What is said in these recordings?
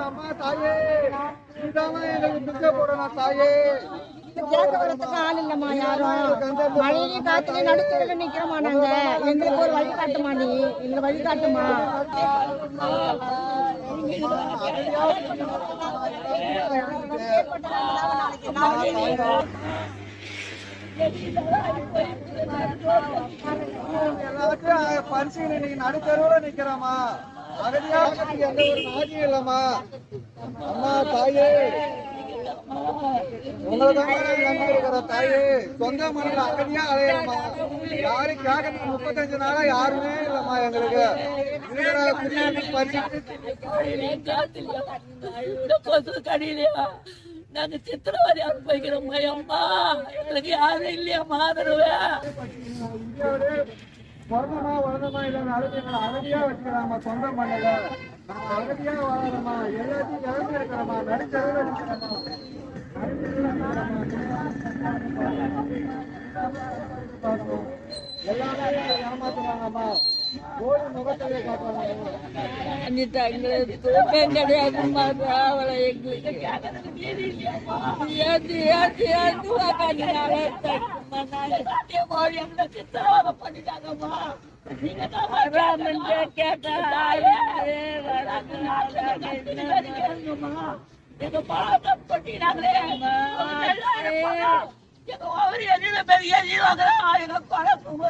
அம்மா தாயே போடணும் தாயே. கேட்க வரத்துக்கு ஆள் இல்லம்மா யாரும். மழையிலையும் காத்துலயும் நடுத்தர நிக்கிறோமா நாங்க. எங்களுக்கு ஒரு வழி காட்டுமா, நீ எங்க வழி காட்டுமா. எல்லாத்தையும் பரிசீலனை நீங்க நடுத்தருவுல நிக்கிறோமா. அகதியா எந்த ஒரு நாதியும் இல்லம்மா. அம்மா தாயே உங்களதான் நம்பி இருக்கிற தாயே. சொந்த மண்ணில் அகதியா அலையம்மா. யாரும் கேட்கறதுக்கு 35 நாளா யாருமே இல்லம்மா. எங்களுக்கு நாங்க சித்திரவதை அனுபவிக்கிறோம் அம்மா. எங்களுக்கு யாரும் இல்லையா ஆதரவு. வளர்ந்தமா இல்ல எங்களை அகதியா வச்சுக்கிறாமா. சொந்த மண்ணில நாங்க அகதியா வாழறோமா. எல்லாத்தையும் இறந்து இருக்கிறோமா. நடுத்தருவுல இருக்கிறோமா. எல்லாமே ஏமாத்துறாங்கம்மா. ஓடி முகத்திலே காட்டுறாங்க. தூக்கம் கிடையாதுமா. அவளை எங்களுக்கு சித்திரவதை பண்ணிட்டாங்கம்மா. எங்க பழத்தை பண்ணிட்டாங்களே. எங்க ஒவ்வொரு எதிர பெரிய எங்க பழக்கம்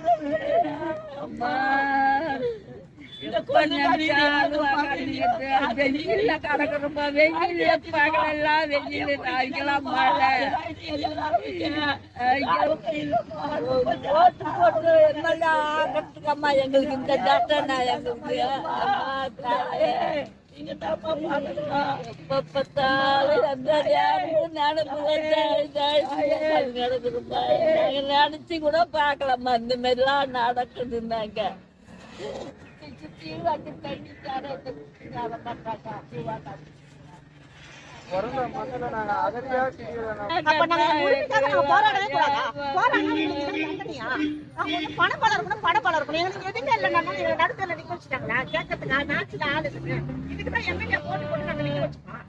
வெயில கடக்கிறோமா. வெயில பகலெல்லாம் வெயில், நாய்க்கெல்லாம் மழை. ஆகிறதுக்கம்மா எங்களுக்கு இந்த ஜாட்டா எங்களுக்கு நினைச்சு கூட பாக்கலாமா. இந்த மாதிரிலாம் நடக்குதுன்னாங்க. பணப்பழம் இருக்கணும். எங்களுக்கு எதுவுமே இல்லை. நடுத்தல நிக்க வச்சுட்டாங்களா கேட்கறதுக்கு நாட்டுல ஆளு இருக்கு. இதுக்குதான் எம்எல்ஏ போட்டு நாங்க நிக்க வச்சுக்கோம்.